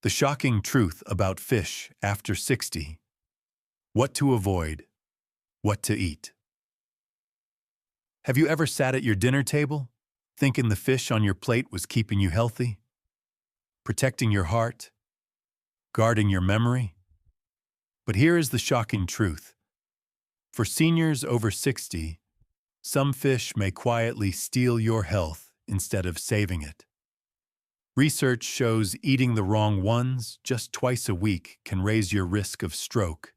The shocking truth about fish after 60. What to avoid, what to eat. Have you ever sat at your dinner table, thinking the fish on your plate was keeping you healthy, protecting your heart, guarding your memory? But here is the shocking truth. For seniors over 60, some fish may quietly steal your health instead of saving it. Research shows eating the wrong ones just twice a week can raise your risk of stroke,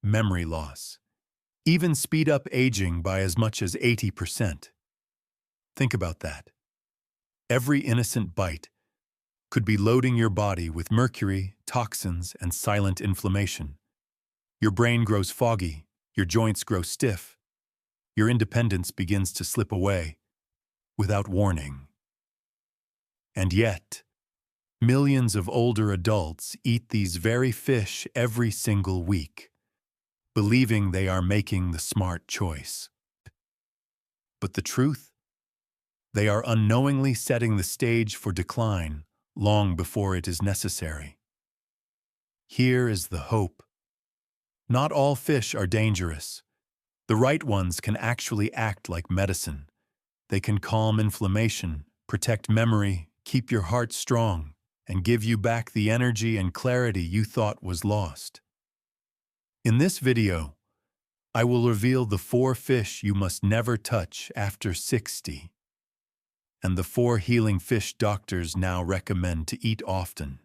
memory loss, even speed up aging by as much as 80%. Think about that. Every innocent bite could be loading your body with mercury, toxins, and silent inflammation. Your brain grows foggy, your joints grow stiff, your independence begins to slip away without warning. And yet, millions of older adults eat these very fish every single week, believing they are making the smart choice. But the truth? They are unknowingly setting the stage for decline long before it is necessary. Here is the hope. Not all fish are dangerous. The right ones can actually act like medicine. They can calm inflammation, protect memory, keep your heart strong, and give you back the energy and clarity you thought was lost. In this video, I will reveal the 4 fish you must never touch after 60, and the 4 healing fish doctors now recommend to eat often.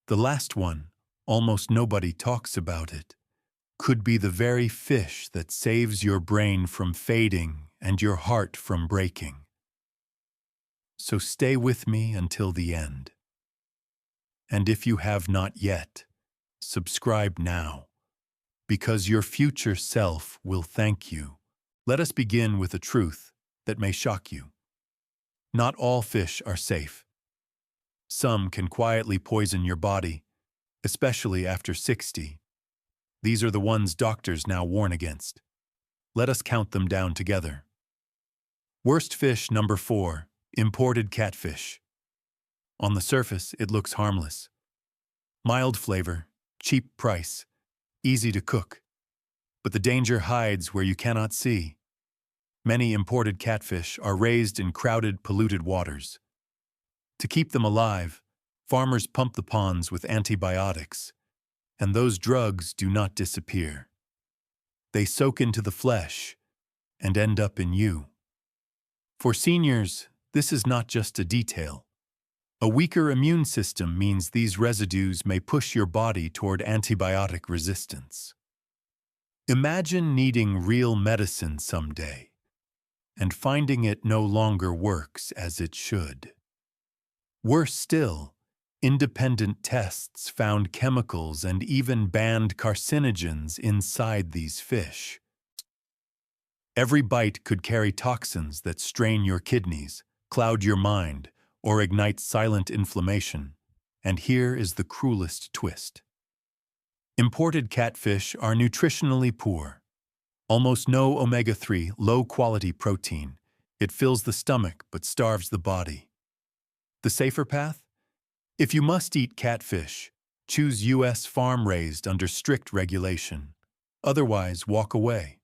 The last one, almost nobody talks about it, could be the very fish that saves your brain from fading and your heart from breaking. So stay with me until the end. And if you have not yet, subscribe now, because your future self will thank you. Let us begin with a truth that may shock you. Not all fish are safe. Some can quietly poison your body, especially after 60. These are the ones doctors now warn against. Let us count them down together. Worst fish number 4, imported catfish. On the surface, it looks harmless. Mild flavor, cheap price, easy to cook. But the danger hides where you cannot see. Many imported catfish are raised in crowded, polluted waters. To keep them alive, farmers pump the ponds with antibiotics, and those drugs do not disappear. They soak into the flesh and end up in you. For seniors, this is not just a detail. A weaker immune system means these residues may push your body toward antibiotic resistance. Imagine needing real medicine someday and finding it no longer works as it should. Worse still, independent tests found chemicals and even banned carcinogens inside these fish. Every bite could carry toxins that strain your kidneys, cloud your mind, or ignite silent inflammation. And here is the cruelest twist. Imported catfish are nutritionally poor. Almost no omega-3, low-quality protein. It fills the stomach but starves the body. The safer path? If you must eat catfish, choose U.S. farm-raised under strict regulation. Otherwise, walk away.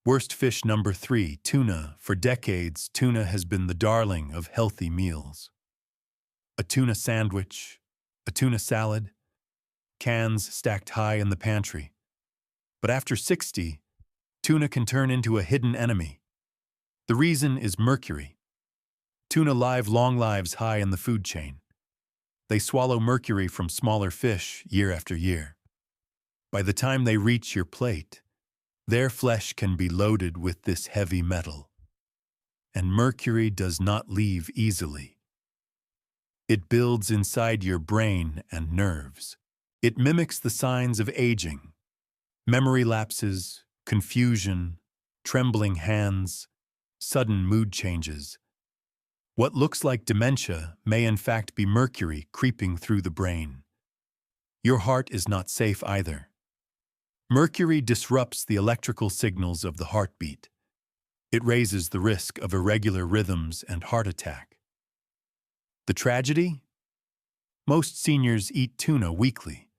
Worst fish number 3, tuna. For decades, tuna has been the darling of healthy meals. A tuna sandwich, a tuna salad, cans stacked high in the pantry. But after 60, tuna can turn into a hidden enemy. The reason is mercury. Tuna live long lives high in the food chain. They swallow mercury from smaller fish year after year. By the time they reach your plate, their flesh can be loaded with this heavy metal. And mercury does not leave easily. It builds inside your brain and nerves. It mimics the signs of aging: memory lapses, confusion, trembling hands, sudden mood changes. What looks like dementia may in fact be mercury creeping through the brain. Your heart is not safe either. Mercury disrupts the electrical signals of the heartbeat. It raises the risk of irregular rhythms and heart attack. The tragedy? Most seniors eat tuna weekly,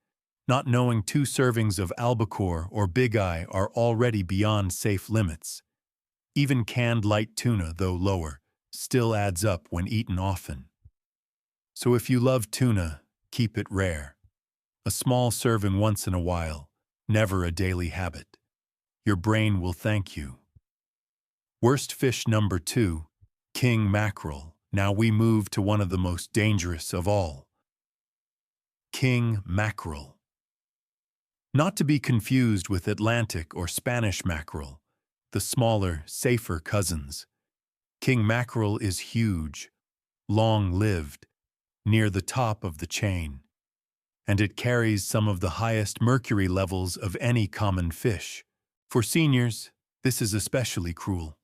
not knowing 2 servings of albacore or big eye are already beyond safe limits. Even canned light tuna, though lower, still adds up when eaten often. So if you love tuna, keep it rare. A small serving once in a while, never a daily habit. Your brain will thank you. Worst fish number 2, king mackerel. Now we move to one of the most dangerous of all. King mackerel. Not to be confused with Atlantic or Spanish mackerel, the smaller, safer cousins. King mackerel is huge, long-lived, near the top of the chain, and it carries some of the highest mercury levels of any common fish. For seniors, this is especially cruel.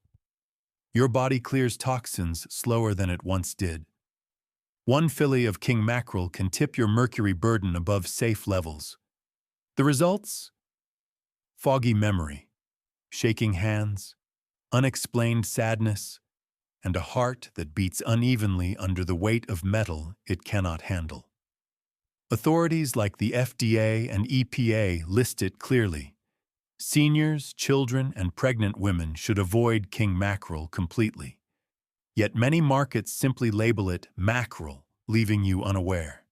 Your body clears toxins slower than it once did. One fillet of king mackerel can tip your mercury burden above safe levels. The results? Foggy memory, shaking hands, unexplained sadness, and a heart that beats unevenly under the weight of metal it cannot handle. Authorities like the FDA and EPA list it clearly. Seniors, children, and pregnant women should avoid king mackerel completely. Yet many markets simply label it mackerel, leaving you unaware.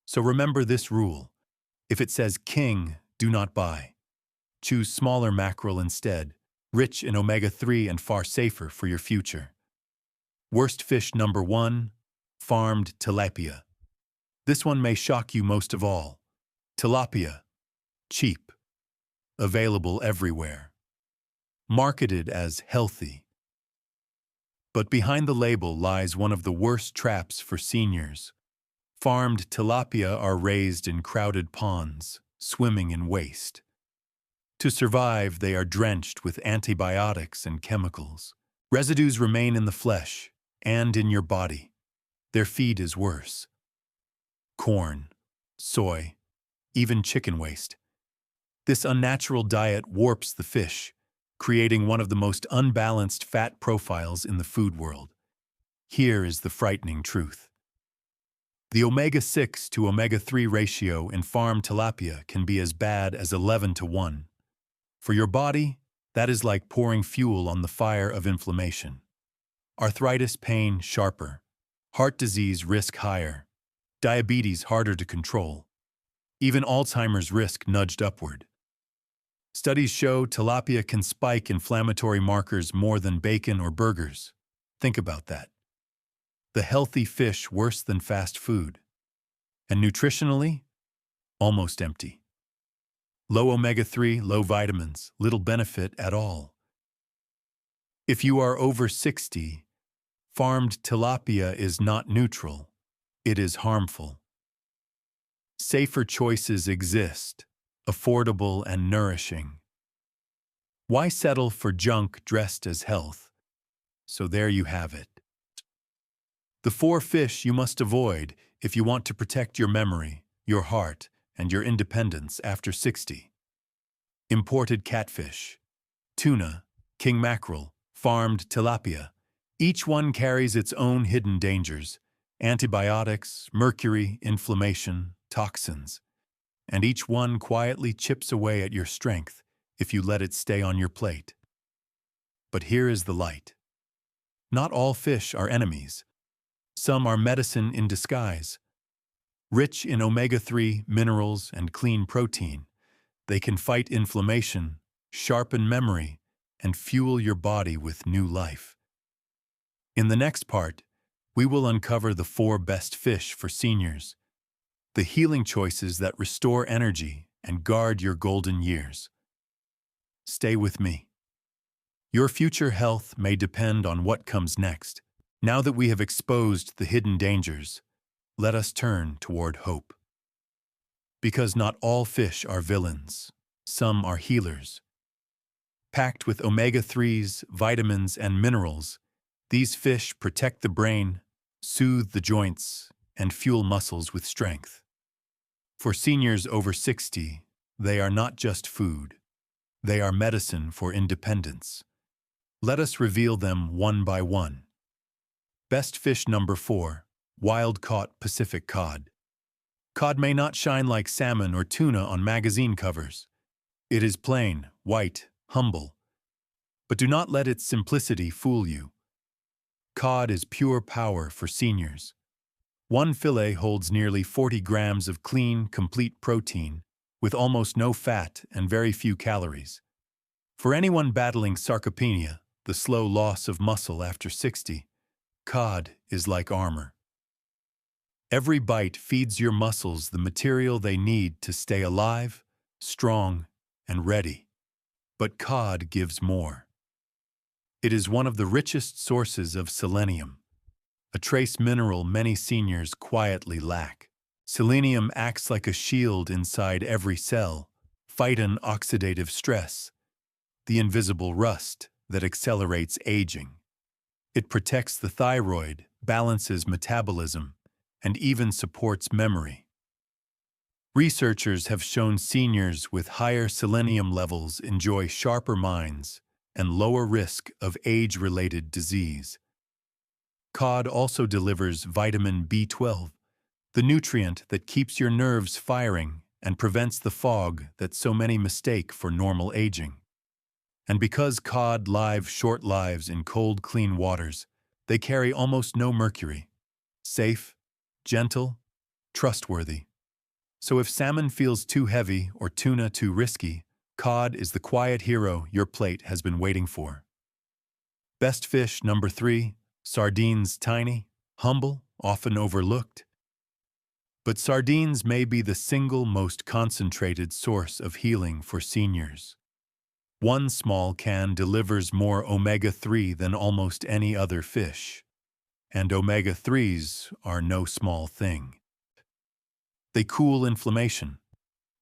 So remember this rule. If it says king, do not buy. Choose smaller mackerel instead, rich in omega-3 and far safer for your future. Worst fish number 1, farmed tilapia. This one may shock you most of all. Tilapia, cheap, available everywhere, marketed as healthy. But behind the label lies one of the worst traps for seniors. Farmed tilapia are raised in crowded ponds, swimming in waste. To survive, they are drenched with antibiotics and chemicals. Residues remain in the flesh and in your body. Their feed is worse. Corn, soy, even chicken waste. This unnatural diet warps the fish, creating one of the most unbalanced fat profiles in the food world. Here is the frightening truth. The omega-6 to omega-3 ratio in farmed tilapia can be as bad as 11:1. For your body, that is like pouring fuel on the fire of inflammation. Arthritis pain sharper, heart disease risk higher, diabetes harder to control, even Alzheimer's risk nudged upward. Studies show tilapia can spike inflammatory markers more than bacon or burgers. Think about that. The healthy fish worse than fast food. And nutritionally, almost empty. Low omega-3, low vitamins, little benefit at all. If you are over 60, farmed tilapia is not neutral. It is harmful. Safer choices exist, affordable and nourishing. Why settle for junk dressed as health? So there you have it. The 4 fish you must avoid if you want to protect your memory, your heart, and your independence after 60. Imported catfish, tuna, king mackerel, farmed tilapia. Each one carries its own hidden dangers, antibiotics, mercury, inflammation, toxins. And each one quietly chips away at your strength if you let it stay on your plate. But here is the light. Not all fish are enemies. Some are medicine in disguise. Rich in omega-3, minerals, and clean protein, they can fight inflammation, sharpen memory, and fuel your body with new life. In the next part, we will uncover the 4 best fish for seniors, the healing choices that restore energy and guard your golden years. Stay with me. Your future health may depend on what comes next. Now that we have exposed the hidden dangers, let us turn toward hope. Because not all fish are villains, some are healers. Packed with omega-3s, vitamins, and minerals, these fish protect the brain, soothe the joints, and fuel muscles with strength. For seniors over 60, they are not just food. They are medicine for independence. Let us reveal them one by one. Best fish number 4, wild-caught Pacific cod. Cod may not shine like salmon or tuna on magazine covers. It is plain, white, humble. But do not let its simplicity fool you. Cod is pure power for seniors. One fillet holds nearly 40 grams of clean, complete protein, with almost no fat and very few calories. For anyone battling sarcopenia, the slow loss of muscle after 60, cod is like armor. Every bite feeds your muscles the material they need to stay alive, strong, and ready. But cod gives more. It is one of the richest sources of selenium, a trace mineral many seniors quietly lack. Selenium acts like a shield inside every cell, fighting oxidative stress, the invisible rust that accelerates aging. It protects the thyroid, balances metabolism, and even supports memory. Researchers have shown seniors with higher selenium levels enjoy sharper minds and lower risk of age-related disease. Cod also delivers vitamin B12, the nutrient that keeps your nerves firing and prevents the fog that so many mistake for normal aging. And because cod live short lives in cold, clean waters, they carry almost no mercury. Safe, gentle, trustworthy. So if salmon feels too heavy or tuna too risky, cod is the quiet hero your plate has been waiting for. Best fish number 3, sardines. Tiny, humble, often overlooked. But sardines may be the single most concentrated source of healing for seniors. One small can delivers more omega-3 than almost any other fish. And omega-3s are no small thing. They cool inflammation,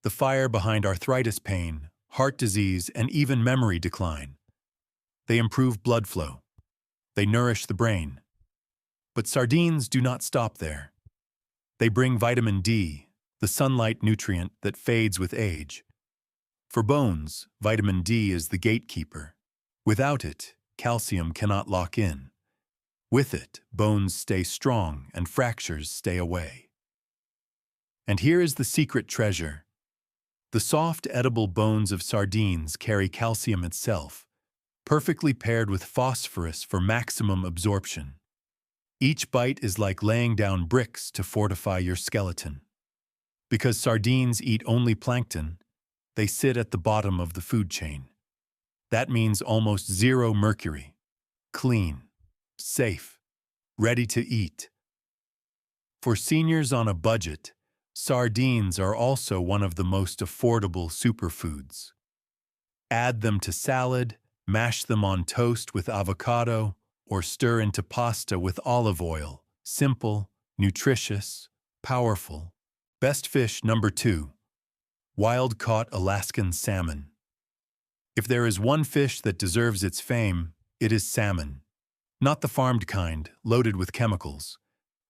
the fire behind arthritis pain, heart disease, and even memory decline. They improve blood flow. They nourish the brain. But sardines do not stop there. They bring vitamin D, the sunlight nutrient that fades with age. For bones, vitamin D is the gatekeeper. Without it, calcium cannot lock in. With it, bones stay strong and fractures stay away. And here is the secret treasure. The soft, edible bones of sardines carry calcium itself, perfectly paired with phosphorus for maximum absorption. Each bite is like laying down bricks to fortify your skeleton. Because sardines eat only plankton, they sit at the bottom of the food chain. That means almost zero mercury. Clean, safe, ready to eat. For seniors on a budget, sardines are also one of the most affordable superfoods. Add them to salad, mash them on toast with avocado, or stir into pasta with olive oil. Simple, nutritious, powerful. Best fish number 2. Wild-caught Alaskan salmon. If there is one fish that deserves its fame, it is salmon. Not the farmed kind, loaded with chemicals,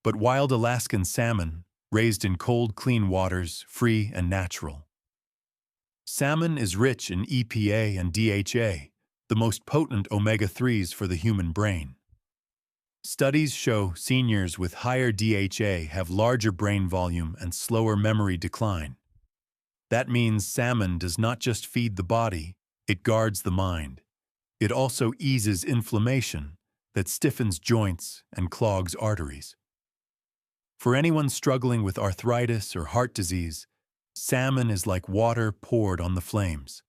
but wild Alaskan salmon, raised in cold, clean waters, free and natural. Salmon is rich in EPA and DHA, the most potent omega-3s for the human brain. Studies show seniors with higher DHA have larger brain volume and slower memory decline. That means salmon does not just feed the body, it guards the mind. It also eases inflammation that stiffens joints and clogs arteries. For anyone struggling with arthritis or heart disease, salmon is like water poured on the flames.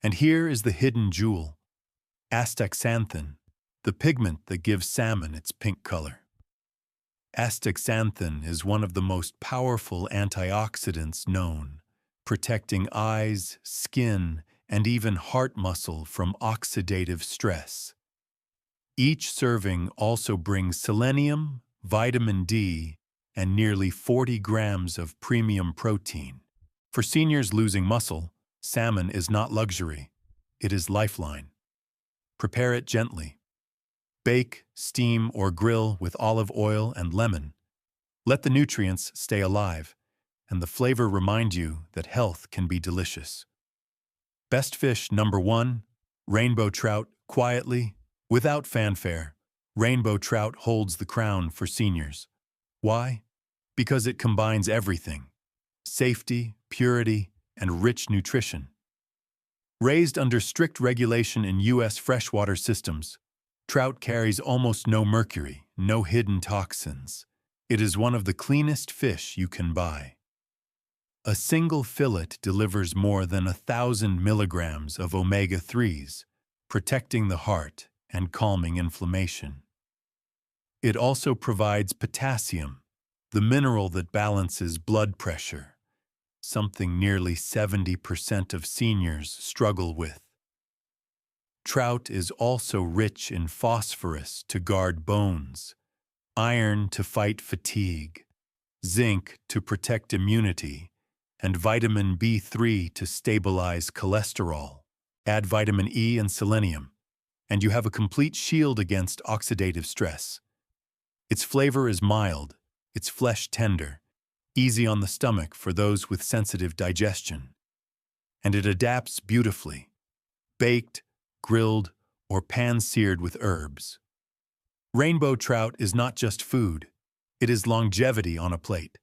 And here is the hidden jewel, astaxanthin, the pigment that gives salmon its pink color. Astaxanthin is one of the most powerful antioxidants known, protecting eyes, skin, and even heart muscle from oxidative stress. Each serving also brings selenium, vitamin D, and nearly 40 grams of premium protein. For seniors losing muscle, salmon is not luxury, it is lifeline. Prepare it gently. Bake, steam, or grill with olive oil and lemon. Let the nutrients stay alive, and the flavor remind you that health can be delicious. Best fish number 1, rainbow trout. Quietly, without fanfare, rainbow trout holds the crown for seniors. Why? Because it combines everything: safety, purity, and rich nutrition. Raised under strict regulation in U.S. freshwater systems, trout carries almost no mercury, no hidden toxins. It is one of the cleanest fish you can buy. A single fillet delivers more than 1,000 milligrams of omega-3s, protecting the heart and calming inflammation. It also provides potassium, the mineral that balances blood pressure, something nearly 70% of seniors struggle with. Trout is also rich in phosphorus to guard bones, iron to fight fatigue, zinc to protect immunity, and vitamin B3 to stabilize cholesterol. Add vitamin E and selenium, and you have a complete shield against oxidative stress. Its flavor is mild, its flesh tender, easy on the stomach for those with sensitive digestion. And it adapts beautifully, baked, grilled, or pan-seared with herbs. Rainbow trout is not just food, it is longevity on a plate.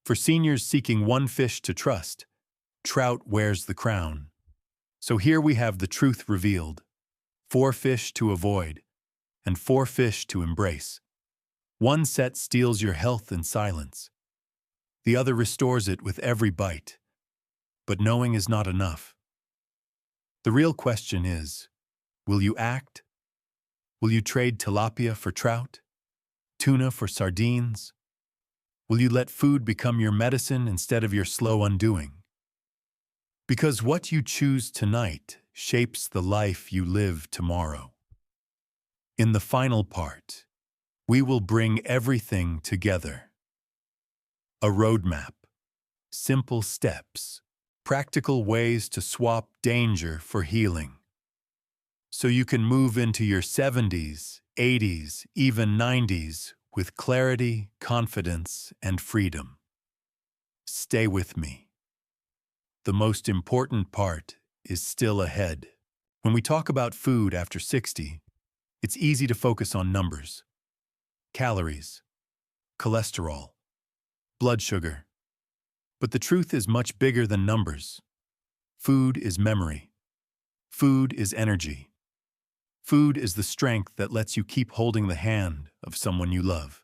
For seniors seeking one fish to trust, trout wears the crown. So here we have the truth revealed: 4 fish to avoid, and 4 fish to embrace. One set steals your health in silence. The other restores it with every bite. But knowing is not enough. The real question is, will you act? Will you trade tilapia for trout? Tuna for sardines? Will you let food become your medicine instead of your slow undoing? Because what you choose tonight shapes the life you live tomorrow. In the final part, we will bring everything together. A roadmap, simple steps, practical ways to swap danger for healing. So you can move into your 70s, 80s, even 90s with clarity, confidence, and freedom. Stay with me. The most important part is still ahead. When we talk about food after 60, it's easy to focus on numbers. Calories, cholesterol, blood sugar. But the truth is much bigger than numbers. Food is memory. Food is energy. Food is the strength that lets you keep holding the hand of someone you love.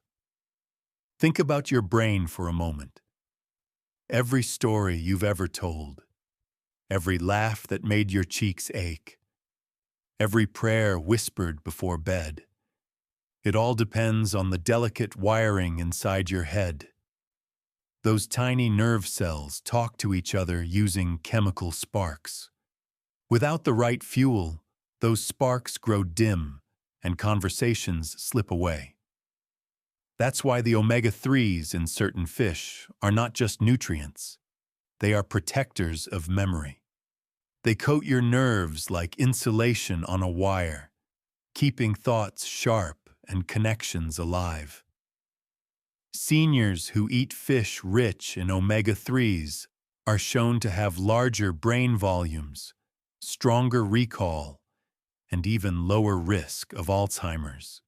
Think about your brain for a moment. Every story you've ever told, every laugh that made your cheeks ache, every prayer whispered before bed. It all depends on the delicate wiring inside your head. Those tiny nerve cells talk to each other using chemical sparks. Without the right fuel, those sparks grow dim and conversations slip away. That's why the omega-3s in certain fish are not just nutrients. They are protectors of memory. They coat your nerves like insulation on a wire, keeping thoughts sharp and connections alive. Seniors who eat fish rich in omega-3s are shown to have larger brain volumes, stronger recall, and even lower risk of Alzheimer's.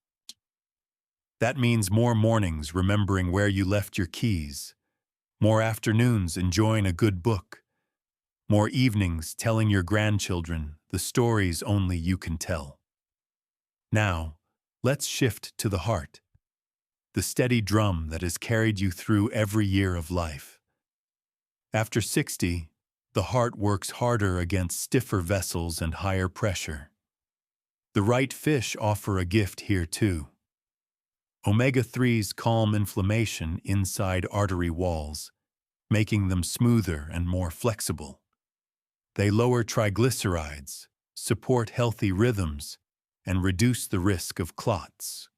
That means more mornings remembering where you left your keys, more afternoons enjoying a good book, more evenings telling your grandchildren the stories only you can tell. Now, let's shift to the heart, the steady drum that has carried you through every year of life. After 60, the heart works harder against stiffer vessels and higher pressure. The right fish offer a gift here too. Omega-3s calm inflammation inside artery walls, making them smoother and more flexible. They lower triglycerides, support healthy rhythms, and reduce the risk of clots.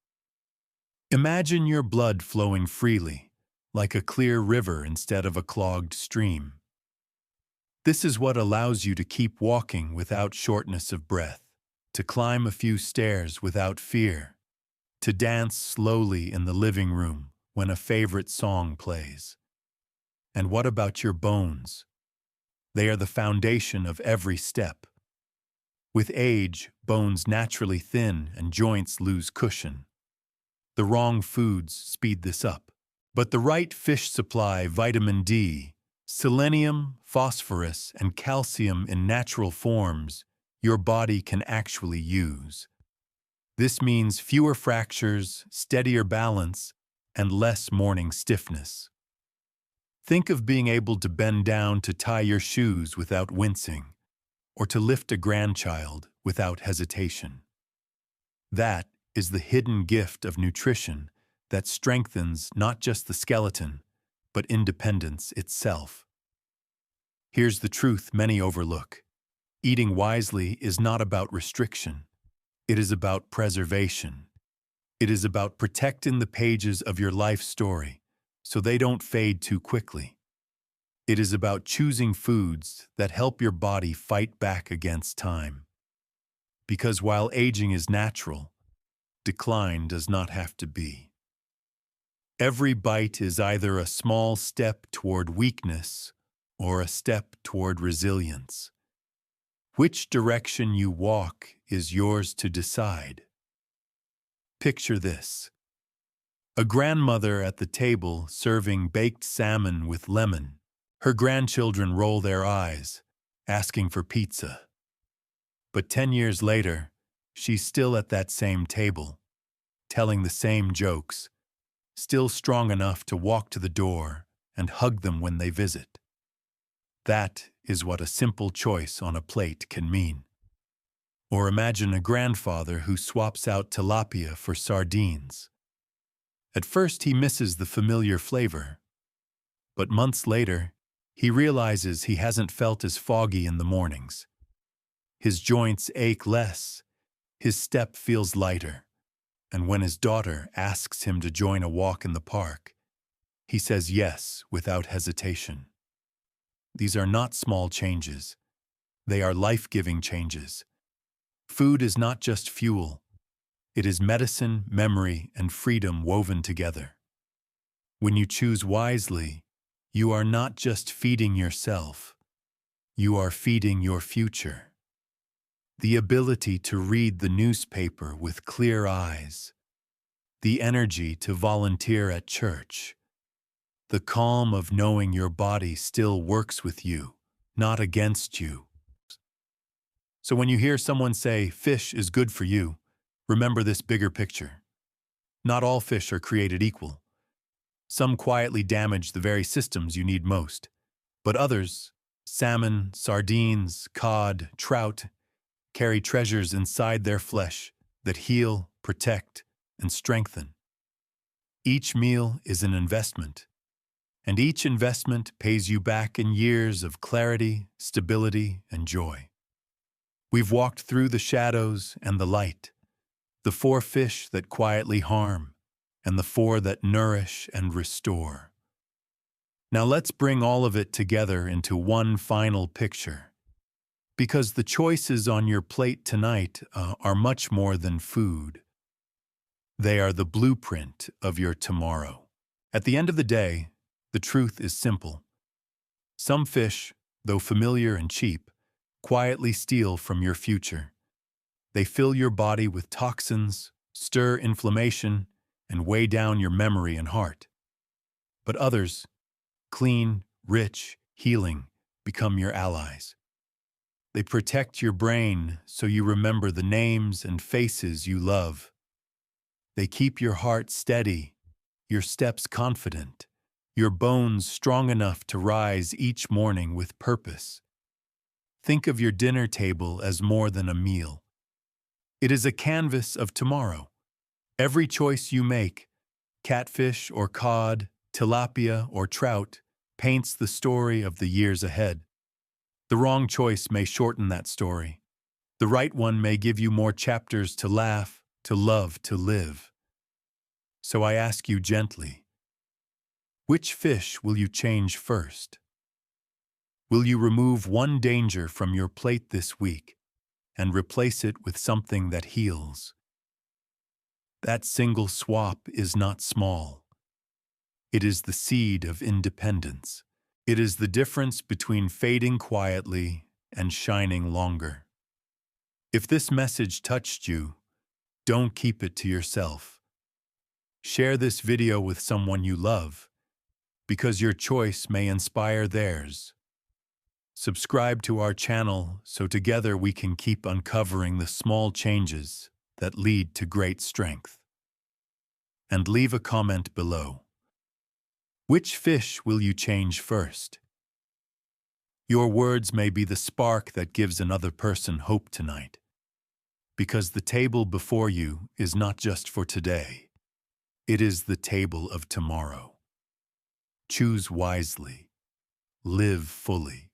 Imagine your blood flowing freely, like a clear river instead of a clogged stream. This is what allows you to keep walking without shortness of breath, to climb a few stairs without fear, to dance slowly in the living room when a favorite song plays. And what about your bones? They are the foundation of every step. With age, bones naturally thin and joints lose cushion. The wrong foods speed this up. But the right fish supply, vitamin D, Selenium, phosphorus, and calcium in natural forms your body can actually use. This means fewer fractures, steadier balance, and less morning stiffness. Think of being able to bend down to tie your shoes without wincing, or to lift a grandchild without hesitation. That is the hidden gift of nutrition that strengthens not just the skeleton, but independence itself. Here's the truth many overlook. Eating wisely is not about restriction. It is about preservation. It is about protecting the pages of your life story so they don't fade too quickly. It is about choosing foods that help your body fight back against time. Because while aging is natural, decline does not have to be. Every bite is either a small step toward weakness or a step toward resilience. Which direction you walk is yours to decide. Picture this: a grandmother at the table serving baked salmon with lemon. Her grandchildren roll their eyes, asking for pizza. But 10 years later, she's still at that same table, telling the same jokes, still strong enough to walk to the door and hug them when they visit. That is what a simple choice on a plate can mean. Or imagine a grandfather who swaps out tilapia for sardines. At first he misses the familiar flavor, but months later, he realizes he hasn't felt as foggy in the mornings. His joints ache less, his step feels lighter, and when his daughter asks him to join a walk in the park, he says yes without hesitation. These are not small changes. They are life-giving changes. Food is not just fuel. It is medicine, memory, and freedom woven together. When you choose wisely, you are not just feeding yourself. You are feeding your future. The ability to read the newspaper with clear eyes. The energy to volunteer at church. The calm of knowing your body still works with you, not against you. So when you hear someone say, "Fish is good for you," remember this bigger picture. Not all fish are created equal. Some quietly damage the very systems you need most. But others, salmon, sardines, cod, trout, carry treasures inside their flesh that heal, protect, and strengthen. Each meal is an investment, and each investment pays you back in years of clarity, stability, and joy. We've walked through the shadows and the light, the 4 fish that quietly harm, and the 4 that nourish and restore. Now let's bring all of it together into one final picture. Because the choices on your plate tonight are much more than food. They are the blueprint of your tomorrow. At the end of the day, the truth is simple. Some fish, though familiar and cheap, quietly steal from your future. They fill your body with toxins, stir inflammation, and weigh down your memory and heart. But others, clean, rich, healing, become your allies. They protect your brain so you remember the names and faces you love. They keep your heart steady, your steps confident, your bones strong enough to rise each morning with purpose. Think of your dinner table as more than a meal. It is a canvas of tomorrow. Every choice you make, catfish or cod, tilapia or trout, paints the story of the years ahead. The wrong choice may shorten that story. The right one may give you more chapters to laugh, to love, to live. So I ask you gently, which fish will you change first? Will you remove one danger from your plate this week and replace it with something that heals? That single swap is not small. It is the seed of independence. It is the difference between fading quietly and shining longer. If this message touched you, don't keep it to yourself. Share this video with someone you love. because your choice may inspire theirs. Subscribe to our channel so together we can keep uncovering the small changes that lead to great strength. And leave a comment below. Which fish will you change first? Your words may be the spark that gives another person hope tonight. Because the table before you is not just for today. It is the table of tomorrow. Choose wisely. Live fully.